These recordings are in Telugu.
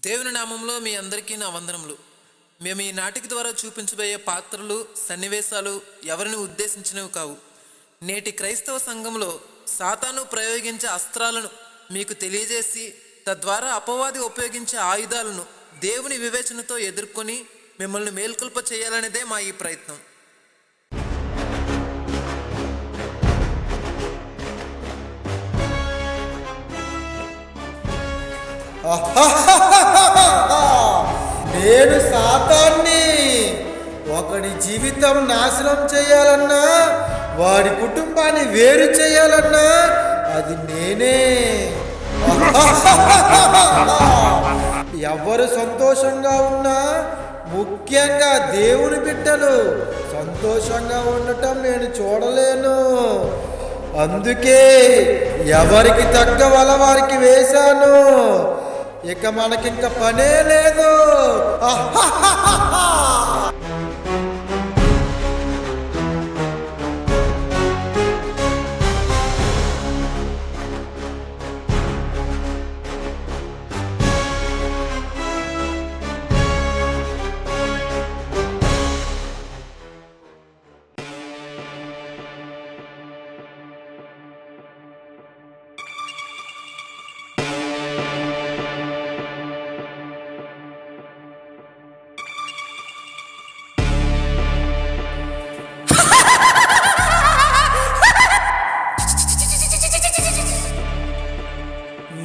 దేవుని నామంలో మీ అందరికీ నా వందనములు. మేము ఈ నాటిక ద్వారా చూపించబోయే పాత్రలు, సన్నివేశాలు ఎవరిని ఉద్దేశించినవి కావు. నేటి క్రైస్తవ సంఘంలో సాతాను ప్రయోగించే అస్త్రాలను మీకు తెలియజేసి, తద్వారా అపవాది ఉపయోగించే ఆయుధాలను దేవుని వివేచనతో ఎదుర్కొని మిమ్మల్ని మేల్కొల్ప చేయాలనేదే మా ఈ ప్రయత్నం. నేను సాతాన్ని. ఒకడి జీవితం నాశనం చేయాలన్నా, వాడి కుటుంబాన్ని వేరు చేయాలన్నా అది నేనే. ఎవరు సంతోషంగా ఉన్నా, ముఖ్యంగా దేవుని బిడ్డలు సంతోషంగా ఉండటం నేను చూడలేను. అందుకే ఎవరికి తగ్గ వల వారికి వేశాను. ఇక మనకింక పనే లేదు.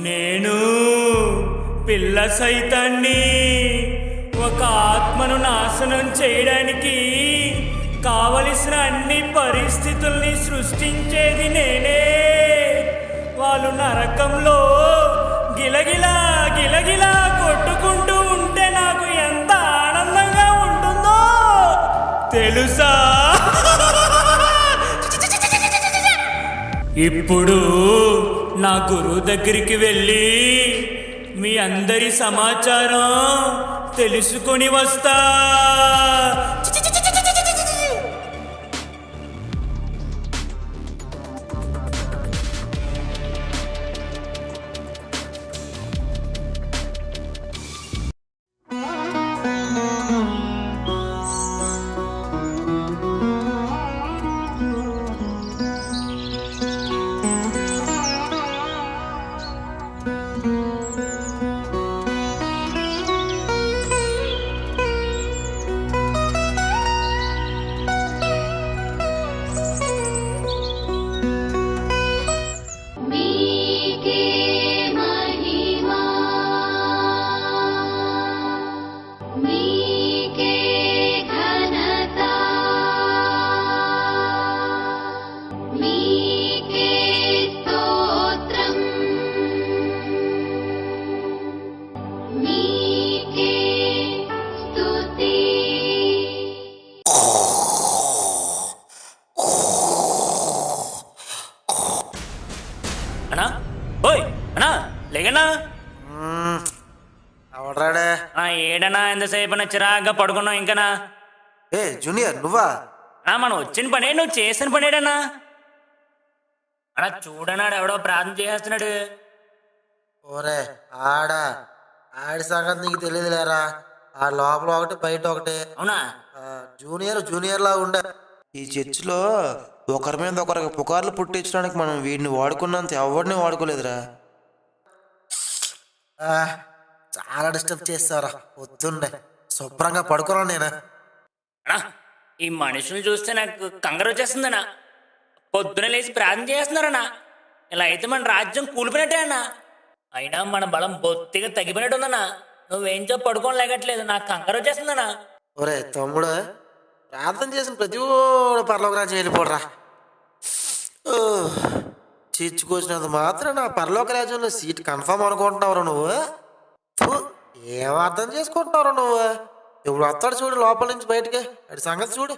నేను పిల్ల సైతాన్ని. ఒక ఆత్మను నాశనం చేయడానికి కావలసిన అన్ని పరిస్థితుల్ని సృష్టించేది నేనే. వాళ్ళు నరకంలో గిలగిలా గిలగిలా కొట్టుకుంటూ ఉంటే నాకు ఎంత ఆనందంగా ఉంటుందో తెలుసా? ఇప్పుడు నా గురువు దగ్గరికి వెళ్ళి మీ అందరి సమాచారం తెలుసుకొని వస్తా. అన్నా, ఓయ్ అన్నా, లేకన్నా. అవడ్రాడే. ఏడనా, ఎంతసేపు చిరాగ్గా పడుకున్నావు ఇంకనా? ఏ జూనియర్, నువ్వా? మనం వచ్చిన పనే నువ్వు చేసిన పనేడన్నా. అన్నా చూడన్నాడు, ఎవడో ప్రార్థన చేస్తున్నాడు. ఓరే ఆడి సంగతి నీకు తెలియదులేరా. ఆ లోపల ఒకటి బయట ఒకటి. అవునా? జూనియర్ లా ఉండే. ఈ చర్చిలో ఒకరి మీద ఒకరికి పుకార్లు పుట్టించడానికి మనం వీడిని వాడుకున్నంత ఎవరిని వాడుకోలేదురా. చాలా డిస్టర్బ్ చేస్తారా. వద్దుండే, శుభ్రంగా పడుకున్నాను నేను. ఈ మనుషులు చూస్తే నాకు కంగారు వచ్చేస్తుందన్నా. పొద్దున లేచి ప్రార్థన చేస్తున్నారన్నా. ఇలా అయితే మన రాజ్యం కూలిపోయినట్టే అన్నా. అయినా మన బలం బొత్తిగా తగ్గిపోయినట్టు ఉందన్నా. నువ్వేంచో పడుకోలేగట్లేదు, నాకు కంగారు వచ్చేస్తుందన్నా. ఒరే తమ్ముడు, ప్రార్థన చేసిన ప్రతి ఒడు పరలోక రాజ్యం వెళ్ళిపోడరా. చీచుకొచ్చినంత మాత్రం నా పరలోక రాజ్యంలో సీట్ కన్ఫర్మ్ అనుకుంటున్నావు నువ్వు. ఏం అర్థం చేసుకుంటున్నావు నువ్వు? ఇప్పుడు వస్తాడు చూడు లోపల నుంచి బయటికి, అడి సంగతి చూడు.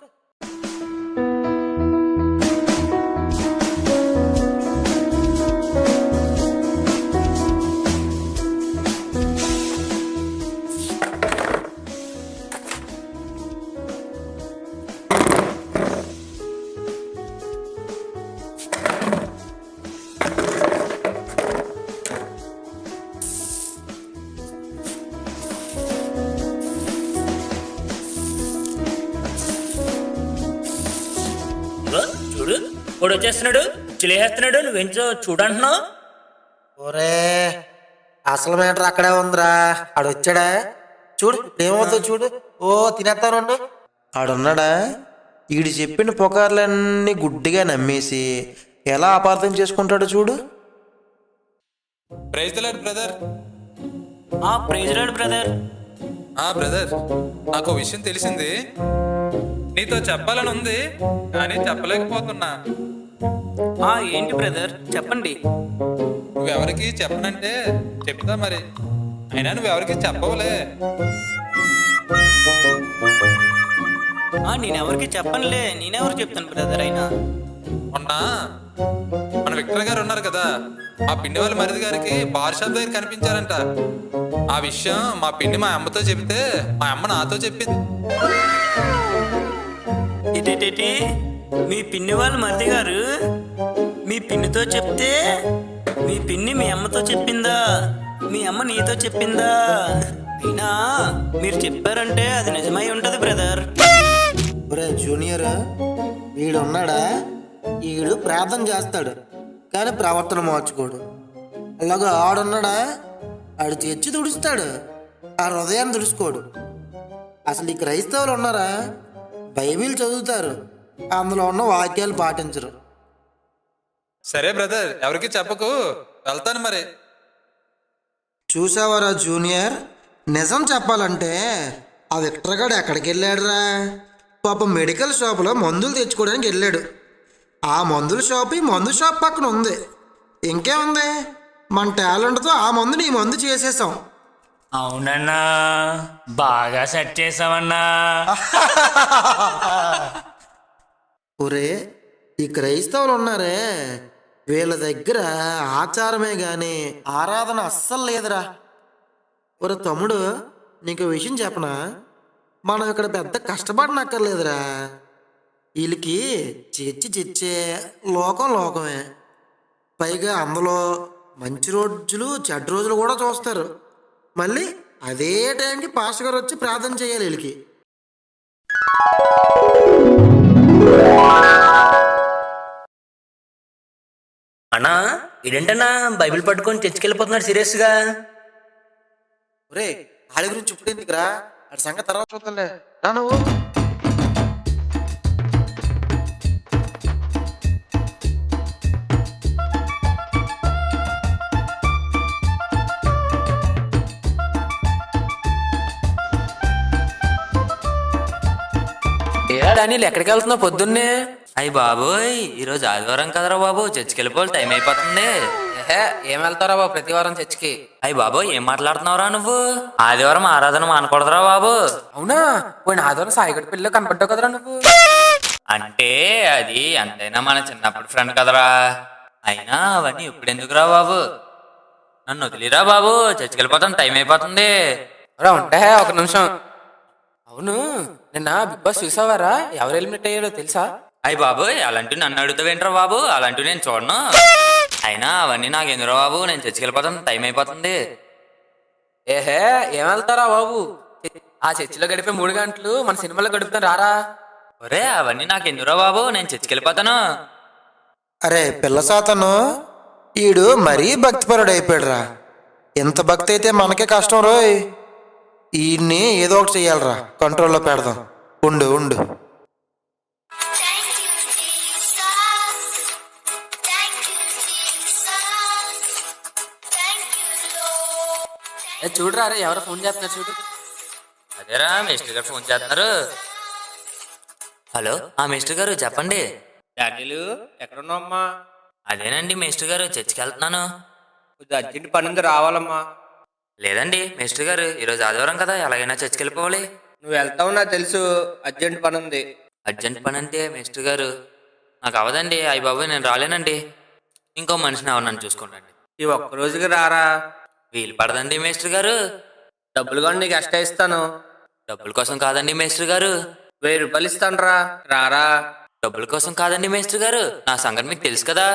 వాడు వచ్చేస్తున్నాడు, చిలేస్తున్నాడు, నువ్వేంటో చూడంటున్నావు. ఒరే అసలు మ్యాటర్ అక్కడే ఉందిరా. ఆడు వచ్చాడా చూడు, ఏమవుతుందో చూడు. ఓ తినేస్తాను. ఆడున్నాడా? ఈడు చెప్పిన పుకార్లన్నీ గుడ్డిగా నమ్మేసి ఎలా అపార్థం చేసుకుంటాడో చూడు. Praise the Lord brother. Praise Lord brother. Brother, నాకు ఓ విషయం తెలిసింది. నీతో చెప్పాలని ఉంది కానీ చెప్పలేకపోతున్నా. ఏంటి బ్రదర్ చెప్పండి. నువ్వెవరికి చెప్పనంటే చెప్తా మరి. అయినా నువ్వెవరికి చెప్పవులే. నేనెవరికి చెప్పనులే, నేనెవరు చెప్తాను బ్రదర్. అయినా మొన్న మన విక్టర్ గారు ఉన్నారు కదా, మా పిండి వాళ్ళ మరిది గారికి బార్ షాప్ దగ్గర కనిపించారంట. ఆ విషయం మా పిండి మా అమ్మతో చెబితే మా అమ్మ నాతో చెప్పింది. ఇటేటేటి మీ పిన్ని వాళ్ళు మరిది గారు మీ పిన్నితో చెప్తే మీ పిన్ని మీ అమ్మతో చెప్పిందా, మీ అమ్మ నీతో చెప్పిందా? అయినా మీరు చెప్పారంటే అది నిజమై ఉంటది బ్రదర్. ఒరే జూనియర్, వీడు ఉన్నాడా? ఈడు ప్రార్థన చేస్తాడు కానీ ప్రవర్తన మార్చుకోడు. అలాగా ఆడున్నాడా? ఆడు తెచ్చి తుడుస్తాడు, ఆ హృదయాన్ని తుడుచుకోడు. అసలు ఈ క్రైస్తవులు ఉన్నారా? బైబిల్ చదువుతారు, అందులో ఉన్న వాక్యాలు పాటించరు. సరే బ్రదర్, ఎవరికి చెప్పకు, వెళ్తాను మరి. చూసావరా జూనియర్, నిజం చెప్పాలంటే ఆ విక్టర్ గాడు ఎక్కడికి వెళ్ళాడురా? పాపం మెడికల్ షాపులో మందులు తెచ్చుకోవడానికి వెళ్ళాడు. ఆ మందుల షాప్ ఈ మందు షాప్ పక్కన ఉంది. ఇంకేముంది, మన టాలెంట్తో ఆ మందుని ఈ మందు చేసేసాం. అవునన్నా, బాగా సెట్ చేసావన్నా. ఒరే ఈ క్రైస్తవులు ఉన్నారే, వీళ్ళ దగ్గర ఆచారమే గాని ఆరాధన అస్సలు లేదురా. ఒరే తమ్ముడు, నీకు విషయం చెప్పనా? మనం ఇక్కడ పెద్ద కష్టపడనక్కర్లేదురా. వీళ్ళకి చచ్చే లోకం లోకమే. పైగా అందులో మంచి రోజులు చెడ్డ రోజులు కూడా చూస్తారు. మళ్ళీ అదే టైంకి పాస్టర్ గారు వచ్చి ప్రార్థన చేయాలి వీళ్ళకి. అన్నా ఇదేంటన్నా బైబిల్ పట్టుకొని తెచ్చుకెళ్ళిపోతున్నాడు సీరియస్గా. ఒరే ఆడి గురించి ఇప్పుడు ఎందుకురా, ఆడి సంగతి తర్వాత చూద్దాంలే. రా నువ్వు. డానియల్ ఎక్కడికి వెళ్తున్నావు పొద్దున్నే? అయ్యి బాబోయ్, ఈరోజు ఆదివారం కదరా బాబు, చర్చికి వెళ్ళిపోవాలి, టైం అయిపోతుంది. ఏం వెళ్తారా బాబు ప్రతి వారం చర్చికి? అయ్యి బాబోయ్, ఏం మాట్లాడుతున్నావురా నువ్వు? ఆదివారం ఆరాధన మానకూడదురా బాబు. అవునా? పోయిన ఆదివారం సాయిగడి పిల్లలు కనపడ్డావు కదరా నువ్వు. అంటే అది ఎంతైనా మన చిన్నప్పుడు ఫ్రెండ్ కదరా. అయినా అవన్నీ ఇప్పుడు ఎందుకురా బాబు, నన్ను వదిలిరా బాబు, చర్చికి వెళ్ళిపోతాను, టైం అయిపోతుంది. ఉంటే ఒక నిమిషం. అవును, నిన్న బిగ్ బాస్ చూసావారా? ఎవరు ఎలిమినేట్ అయ్యాడో తెలుసా? అయ్యి బాబోయ్, అలాంటివి నన్ను అడుగుతావేంట్రా బాబు, అలాంటివి నేను చూడను. అయినా అవన్నీ నాకు ఎందుకురా బాబు, నేను చర్చికి వెళ్ళిపోతాను, టైం అయిపోతుంది. ఏం వెళ్తారా బాబు, ఆ చర్చిలో గడిపే 3 గంటలు మన సినిమాలో గడుపుతాను, రారా? ఒరే అవన్నీ నాకు ఎందుకురా బాబు, నేను చర్చికి వెళ్ళిపోతాను. అరే పిల్ల సాతను, ఈడు మరీ భక్తిపరుడు అయిపోయాడురా. ఎంత భక్తి అయితే మనకే కష్టం రోయ్. ఈయన్ని ఏదో ఒకటి చెయ్యాలరా, కంట్రోల్లో పెడదాం. ఉండు ఉండు. Thank you, Jesus. Thank you, Jesus. Thank you, Lord. చూడరా, అరే ఎవరో ఫోన్ చేస్తున్నారు చూడు. అదేరా మిస్టర్ గారు ఫోన్ చేస్తున్నారు. హలో, మిస్టర్ గారు చెప్పండి. డాడీలు ఎక్కడున్నావమ్మా? అదేనండి మిస్టర్ గారు, చర్చికి వెళ్తున్నాను. కొద్దిగా అర్జెంట్ పని ఉంది, రావాలమ్మా. లేదండి మిస్టర్ గారు, ఈరోజు ఆదివారం కదా, ఎలాగైనా చర్చికి వెళ్ళిపోవాలి. నువ్వు వెళ్తావు నాకు తెలుసు, అర్జెంట్ పని ఉంది. అర్జెంట్ పని అంటే మిస్టర్ గారు నాకు అవదండి. అయ్యి బాబు నేను రాలేనండి, ఇంకో మనిషిని ఎవరు చూసుకోండి. ఈ ఒక్క రోజుకి రారా? వీలు పడదండి మిస్టర్ గారు. డబ్బులు కూడా నీకు ఎక్స్ట్రా ఇస్తాను. డబ్బుల కోసం కాదండి మిస్టర్ గారు. 1000 రూపాయలు ఇస్తాను రారా. డబ్బుల కోసం కాదండి మిస్టర్ గారు, నా సంగతి మీకు తెలుసు కదా.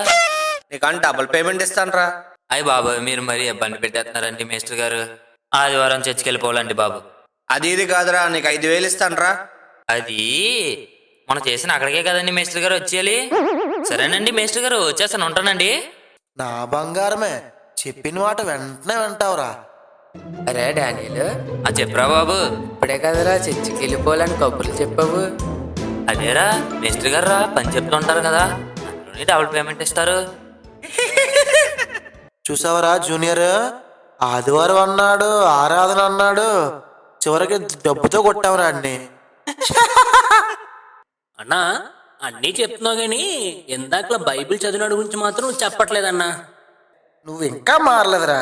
నీకని డబుల్ పేమెంట్ ఇస్తాను రా. అయ్యి బాబు మీరు మరీ ఇబ్బంది పెట్టేస్తున్నారండి మిస్టర్ గారు. ఆదివారం చర్చికి వెళ్ళిపోవాలండి బాబు. అది ఇది కాదురా, నీకు 5000 ఇస్తాను రా. అది మనం చేసిన అక్కడికే కదండి మిస్టర్ గారు వచ్చేయాలి. సరేనండి మేస్టర్ గారు వచ్చేస్తాను, ఉంటానండి. నా బంగారమే, చెప్పిన మాట వెంటనే వింటావురా. అరే డానియల్, చెప్పరా బాబు. ఇప్పుడే కదరా చర్చికి వెళ్ళిపోవాలని కబుర్లు చెప్పావు. అదేరా మేస్టర్ గారు పని చెప్తుంటారు కదా, అందులోని డబుల్ పేమెంట్ ఇస్తారు. చూసావరా జూనియర్, ఆదివారం అన్నాడు, ఆరాధన అన్నాడు, చివరికి డబ్బుతో కొట్టావురా అన్ని. అన్నా అన్నీ చెప్తున్నావు కానీ ఇందాకలా బైబిల్ చదివినాడు గురించి మాత్రం చెప్పట్లేదన్నా. నువ్వు ఇంకా మారలేదురా.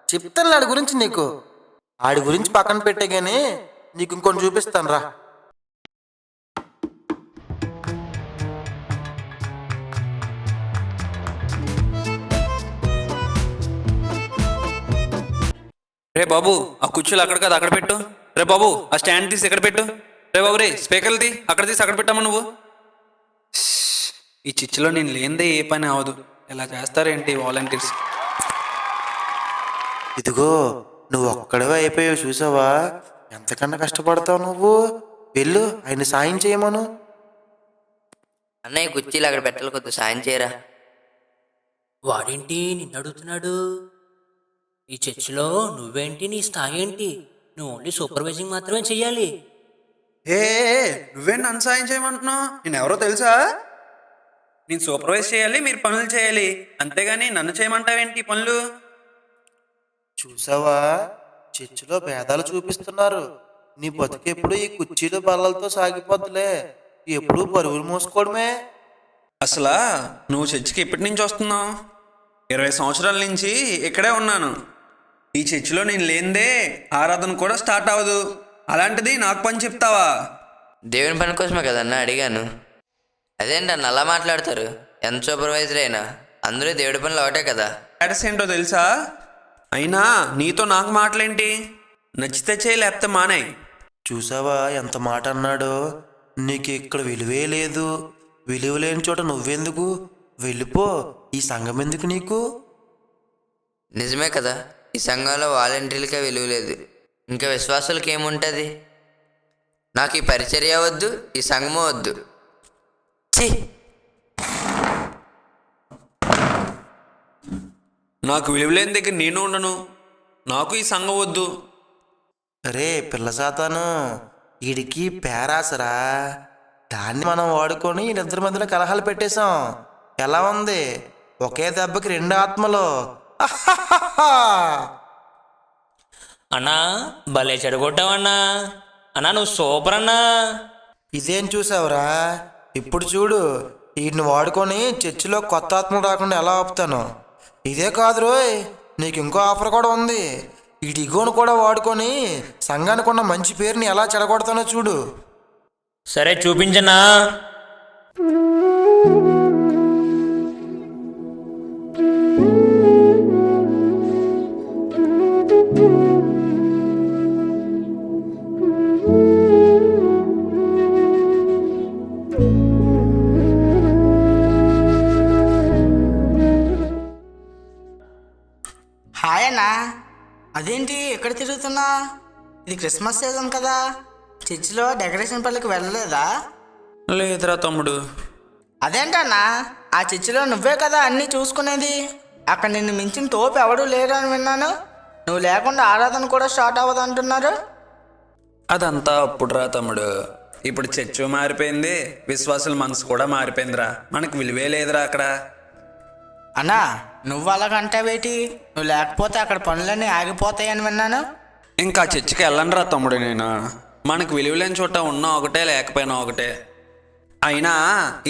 చెప్తాను ఆడి గురించి నీకు. ఆడి గురించి పక్కన పెట్టే గానీ నీకు ఇంకొని చూపిస్తాను రా. రే బాబు, ఆ కుర్చీలు అక్కడ కదా అక్కడ పెట్టు. రే బాబు, ఆ స్టాండ్ తీసి ఎక్కడ పెట్టు. రే బాబు, రే స్పీకర్లు తీ అక్కడ తీసి అక్కడ పెట్టామా నువ్వు. ఈ చిచ్చులో నేను లేనిదే ఏ పని అవదు. ఇలా చేస్తారేంటి వాలంటీర్స్. ఇదిగో నువ్వు ఒక్కడవే అయిపోయావు చూసావా. ఎంతకన్నా కష్టపడతావు నువ్వు. వెళ్ళు, ఆయన సాయం చేయమను. అన్నయ్య కుర్చీలు అక్కడ పెట్టాలి, కొద్దిగా సాయం చేయరా. వాడేంటి నిన్ను అడుగుతున్నాడు? ఈ చర్చిలో నువ్వేంటి, నీ స్థాయి ఏంటి? నువ్వు ఓన్లీ సూపర్వైజింగ్ మాత్రమే చెయ్యాలి. ఏ నువ్వేం నన్ను సాయం చేయమంటున్నావు? నేను ఎవరో తెలుసా? నేను సూపర్వైజ్ చేయాలి, మీరు పనులు చేయాలి, అంతేగాని నన్ను చేయమంటావేంటి పనులు? చూసావా, చర్చిలో భేదాలు చూపిస్తున్నారు. నీ బతుకెప్పుడు ఈ కుర్చీలు బల్లలతో సాగిపోద్దులే. ఎప్పుడు బరువులు మోసుకోవడమే. అసలా నువ్వు చర్చికి ఎప్పటి నుంచి వస్తున్నావు? 20 సంవత్సరాల నుంచి ఇక్కడే ఉన్నాను. ఈ చర్చిలో నేను లేనిదే ఆరాధన కూడా స్టార్ట్ అవ్వదు. అలాంటిది నాకు పని చెప్తావా? దేవుని పని కోసమే కదన్నా అడిగాను. అదేంటన్న అలా మాట్లాడతారు? ఎంత సూపర్వైజర్ అయినా అందరూ దేవుడి పనులు ఒకటే కదా. స్టేటస్ ఏంటో తెలుసా? అయినా నీతో నాకు మాటలేంటి? నచ్చితే చేయి, లేకపోతే మానేయ్. చూసావా ఎంత మాట అన్నాడో. నీకు ఇక్కడ విలువే లేదు. విలువ లేని చోట నువ్వెందుకు? వెళ్ళిపో. ఈ సంఘం ఎందుకు నీకు? నిజమే కదా, ఈ సంఘంలో వాలంటీర్లకే విలువ లేదు. ఇంకా విశ్వాసులకి ఏముంటుంది? నాకు ఈ పరిచర్య వద్దు, ఈ సంఘము వద్దు. ఛీ! నాకు విలువ లేని దగ్గర నేను ఉండను. నాకు ఈ సంఘం వద్దు. అరే పిల్ల సాతాను, వీడికి పేరాసరా. దాన్ని మనం వాడుకొని వీళ్ళిద్దరి మధ్యలో కలహాలు పెట్టేశాం. ఎలా ఉంది? ఒకే దెబ్బకి 2 ఆత్మలు. అన్నా భలే చెడగొట్టావన్నా. అన్నా నువ్వు సూపర్ అన్నా. ఇదేం చూసావురా? ఇప్పుడు చూడు, వీటిని వాడుకొని చర్చిలో కొత్త ఆత్మలు రాకుండా ఎలా ఆపుతాను. ఇదే కాదు రోయ్, నీకు ఇంకో ఆఫర్ కూడా ఉంది. వీటి ఇగోను కూడా వాడుకొని సంఘానికి ఉన్న మంచి పేరుని ఎలా చెడగొడతానో చూడు. సరే చూపించన్నా. హాయ్ అన్నా, అదేంటి ఎక్కడ తిరుగుతున్నా? ఇది క్రిస్మస్ సీజన్ కదా, చర్చిలో డెకరేషన్ పనులకు వెళ్ళలేదా? లేదురా తమ్ముడు. అదేంటన్నా, ఆ చర్చిలో నువ్వే కదా అన్నీ చూసుకునేది. అక్కడ నిన్ను మించిన తోపు ఎవడూ లేరు అని విన్నాను. నువ్వు లేకుండా ఆరాధన కూడా స్టార్ట్ అవ్వదు అంటున్నారు. అదంతా అప్పుడురా తమ్ముడు. ఇప్పుడు చర్చు మారిపోయింది, విశ్వాసుల మనసు కూడా మారిపోయిందిరా. మనకు విలువే లేదురా అక్కడ. అన్నా నువ్వు అలాగంటావేటి? నువ్వు లేకపోతే అక్కడ పనులన్నీ ఆగిపోతాయని విన్నాను. ఇంకా చర్చికి వెళ్ళండిరా తమ్ముడు. నేను మనకు విలువ లేని చోట ఉన్నా ఒకటే, లేకపోయినా ఒకటే. అయినా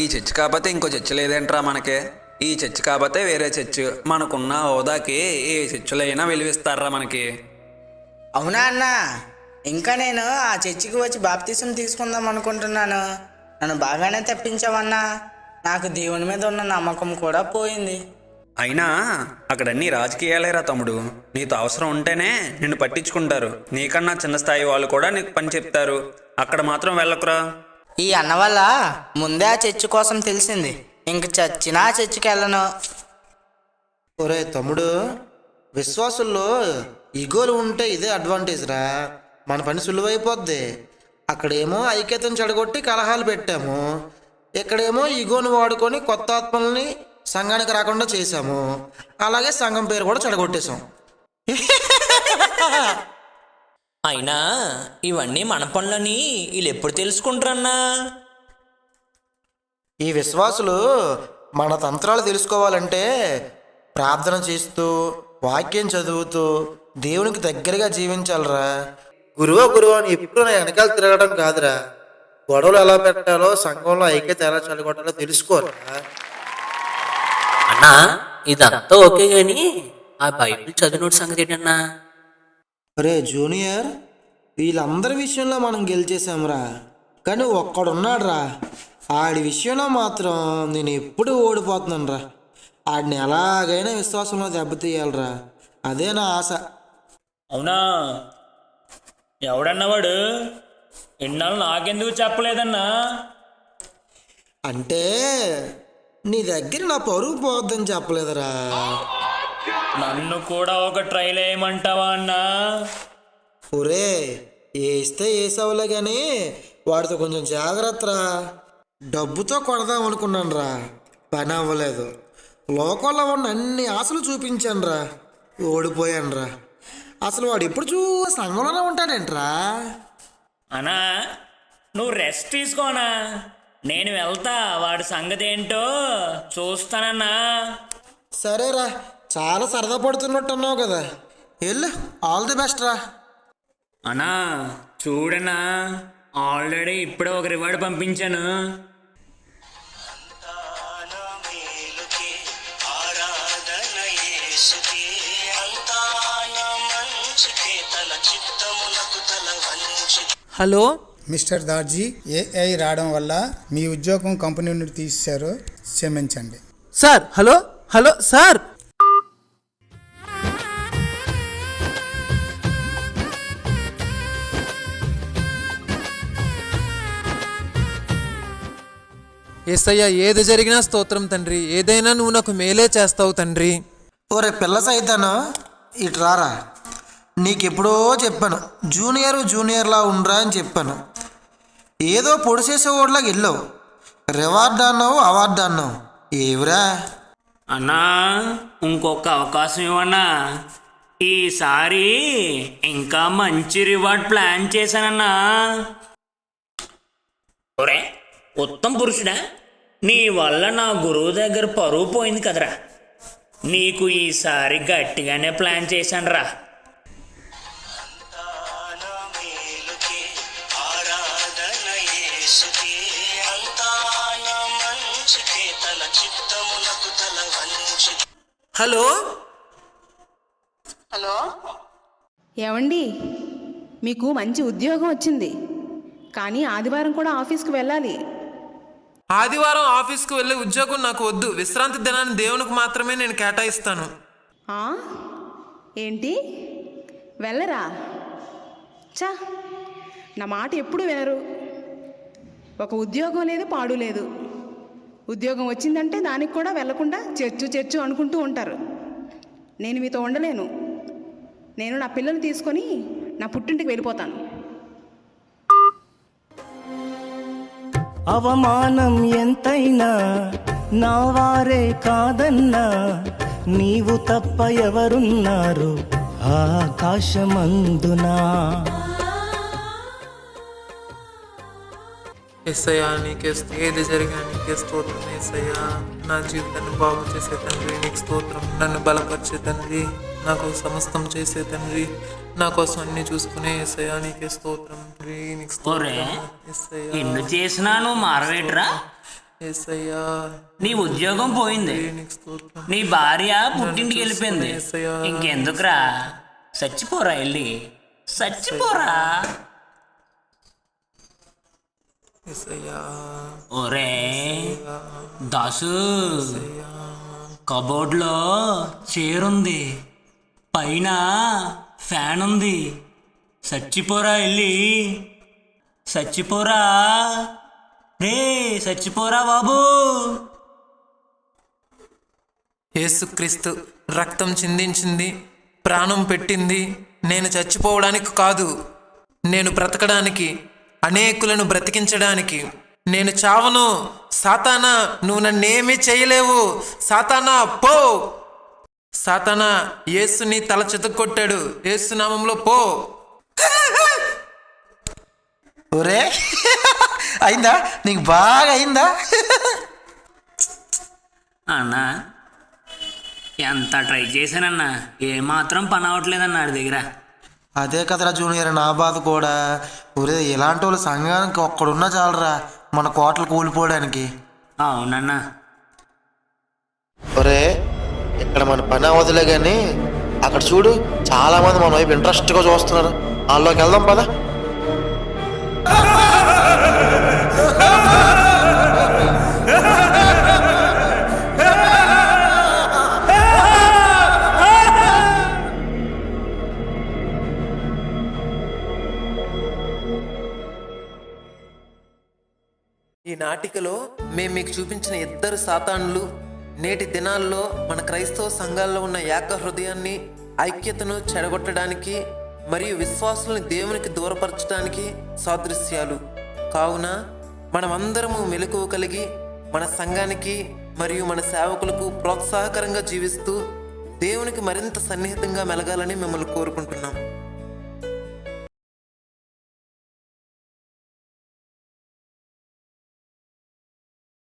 ఈ చర్చి కాకపోతే ఇంకో చర్చి లేదేంట్రా మనకి? ఈ చర్చి కాకపోతే వేరే చర్చి. మనకున్న హోదాకి ఏ చర్చిలో అయినా విలువిస్తారా మనకి? అవునా అన్నా? ఇంకా నేను ఆ చర్చికి వచ్చి బాప్తీసం తీసుకుందాం అనుకుంటున్నాను. నన్ను బాగానే తప్పించావన్నా. నాకు దేవుని మీద ఉన్న నమ్మకం కూడా పోయింది. అయినా అక్కడన్నీ రాజకీయాలేరా తమ్ముడు. నీతో అవసరం ఉంటేనే నిన్ను పట్టించుకుంటారు. నీకన్నా చిన్న స్థాయి వాళ్ళు కూడా నీకు పని చెప్తారు. అక్కడ మాత్రం వెళ్ళకురా. ఈ అన్న వల్ల ముందే ఆ చర్చి కోసం తెలిసింది. ఇంక చచ్చినా ఆ చర్చికి వెళ్ళను. ఒరే తమ్ముడు, విశ్వాసుల్లో ఇగోలు ఉంటే ఇదే అడ్వాంటేజ్ రా. మన పని సులువైపోద్ది. అక్కడేమో ఐక్యతను చెడగొట్టి కలహాలు పెట్టాము. ఇక్కడేమో ఈగోను వాడుకొని కొత్త ఆత్మల్ని సంఘానికి రాకుండా చేశాము. అలాగే సంఘం పేరు కూడా చెడగొట్టేశాం. అయినా ఇవన్నీ మన పనులని వీళ్ళు ఎప్పుడు తెలుసుకుంటారన్నా? ఈ విశ్వాసులు మన తంత్రాలు తెలుసుకోవాలంటే ప్రార్థన చేస్తూ వాక్యం చదువుతూ దేవునికి దగ్గరగా జీవించాలరా. గురువు అని ఎప్పుడు నా వెనకాల తిరగడం కాదురా. గొడవలు ఎలా పెట్టాలో, సంఘంలో ఐక్యత ఎలా చెడగొట్టాలో తెలుసుకోరా. అన్నా ఇదంతా ఓకే గాని ఆ బైబిల్ చదివినోటి సంగతి ఏంటన్నా? అరే జూనియర్, వీళ్ళందరి విషయంలో మనం గెలిచేసాంరా, కానీ ఒక్కడున్నాడురా, ఆడి విషయంలో మాత్రం నేను ఎప్పుడు ఓడిపోతున్నాను రా. ఆడిని ఎలాగైనా విశ్వాసంలో దెబ్బతీయాలరా, అదే నా ఆశ. అవునా? ఎవడన్నవాడు? ఎన్నాళ్ళు నాకెందుకు చెప్పలేదన్నా? అంటే నీ దగ్గర నా పరువు పోవద్దని చెప్పలేదురా. నన్ను కూడా ఒక ట్రైల్ వేయమంటావా అన్నా? ఒరే వేస్తే వేసావులే కానీ వాడితో కొంచెం జాగ్రత్తరా. డబ్బుతో కొడదాం అనుకున్నాను రా, పని అవ్వలేదు. లోకంలో ఉన్న అన్ని ఆశలు చూపించాను రా, ఓడిపోయాను రా. అసలు వాడు ఎప్పుడు సంఘంలోనే ఉంటాడేంట్రా? అన్నా నువ్వు రెస్ట్ తీసుకోనా, నేను వెళ్తా, వాడి సంగతి ఏంటో చూస్తానన్నా. సరేరా, చాలా సరదా పడుతున్నట్టున్నావు కదా, వెళ్ళు. ఆల్ ది బెస్ట్ రా. అన్నా చూడన్నా, ఆల్రెడీ ఇప్పుడే ఒక రివార్డ్ పంపించాను. హలో మిస్టర్ దార్జీ, ఏఐ రావడం వల్ల మీ ఉద్యోగం కంపెనీ నుండి తీసేశారు, క్షమించండి. Sir, hello hello sir. Yesayya, ఏది జరిగినా స్తోత్రం తండ్రి. ఏదైనా నువ్వు నాకు మేలే చేస్తావు తండ్రి. ఒరే పిల్ల సైతాను, ఇటు రారా. నీకెప్పుడో చెప్పాను జూనియర్లా ఉండరా అని చెప్పాను. ఏదో పొడి చేసేవాడిలాగా వెళ్ళావు. రివార్డ్ అన్నావు, అవార్డు అన్నావు, ఏవిరా? అన్నా ఇంకొక అవకాశం ఇవ్వన్నా, ఈసారి ఇంకా మంచి రివార్డ్ ప్లాన్ చేశానన్నా. ఒరే ఉత్తమ పురుషుడా, నీ వల్ల నా గురువు దగ్గర పరువు పోయింది కదరా. నీకు ఈసారి గట్టిగానే ప్లాన్ చేశాను రా. హలో హలో ఏమండి, మీకు మంచి ఉద్యోగం వచ్చింది, కానీ ఆదివారం కూడా ఆఫీస్కి వెళ్ళాలి. ఆదివారం ఆఫీస్కు వెళ్ళే ఉద్యోగం నాకు వద్దు. విశ్రాంతి దినాన్ని దేవునికి మాత్రమే నేను కేటాయిస్తాను. ఏంటి వెళ్ళరా? చా, నా మాట ఎప్పుడు వినరు. ఒక ఉద్యోగం లేదు, పాడు లేదు. ఉద్యోగం వచ్చిందంటే దానికి కూడా వెళ్ళకుండా చర్చు అనుకుంటూ ఉంటారు. నేను మీతో ఉండలేను. నేను నా పిల్లల్ని తీసుకొని నా పుట్టింటికి వెళ్ళిపోతాను. అవమానం ఎంతైనా నా వారే కాదన్నా, నీవు తప్ప ఎవరున్నారు ఆకాశమందునా? యేసయ్యా, నీకే ఏది జరిగినా నీకే స్తోత్రం. యేసయ్యా, నా జీవితాన్ని బాగు చేసే తండ్రి నీకు స్తోత్రం. నన్ను బలపరిచే తండ్రి, నాకు సమస్తం చేసే తండ్రి, నా కోసం అన్ని చూసుకునే యేసయ్యా నీకే స్తోత్రం. నీకు స్తోత్రం. ఎన్ని చేసినా నువ్వు మారవేట్రా? యేసయ్యా, నీ ఉద్యోగం పోయింది, నీకు స్తోత్రం. నీ భార్య పుట్టింటికి వెళ్ళిపోయింది, ఇంకెందుకురా? చచ్చిపోరా, వెళ్ళి చచ్చిపోరా. ఒరే దాసు, కబోర్డ్లో చైర్ ఉంది, పైన ఫ్యాన్ ఉంది, చచ్చిపోరా, వెళ్ళి చచ్చిపోరా రే, చచ్చిపోరా బాబు. యేసుక్రీస్తు రక్తం చిందించింది, ప్రాణం పెట్టింది నేను చచ్చిపోవడానికి కాదు, నేను బ్రతకడానికి, అనేకులను బ్రతికించడానికి. నేను చావను. సాతానా, నువ్వు నన్నేమీ చేయలేవు. సాతానా పో. సాతానా, యేసుని తల చితక్కొట్టాడు. యేసు నామంలో పో. ఒరే అయిందా? నీకు బాగా అయిందా? అన్నా ఎంత ట్రై చేశానన్నా, ఏమాత్రం పని అవ్వట్లేదన్నా ఆడి దగ్గర. అదే కదరా జూనియర్, నా బాధ కూడా. ఒరే ఇలాంటి వాళ్ళ సంఘానికి ఒక్కడున్నా చాలరా మన కోటలు కూలిపోవడానికి. అవునన్నా. ఒరే ఇక్కడ మన పని అవ్వదులే కానీ అక్కడ చూడు, చాలా మంది మన వైపు ఇంట్రెస్ట్గా చూస్తున్నారు. వాళ్ళలోకి వెళ్దాం పద. ఈ నాటికలో మేము మీకు చూపించిన ఇద్దరు సాతానులు నేటి దినాల్లో మన క్రైస్తవ సంఘాల్లో ఉన్న ఏక హృదయాన్ని, ఐక్యతను చెడగొట్టడానికి మరియు విశ్వాసుల్ని దేవునికి దూరపరచడానికి సాదృశ్యాలు. కావున మనమందరము మెలకువ కలిగి మన సంఘానికి మరియు మన సేవకులకు ప్రోత్సాహకరంగా జీవిస్తూ దేవునికి మరింత సన్నిహితంగా మెలగాలని మిమ్మల్ని కోరుకుంటున్నాం.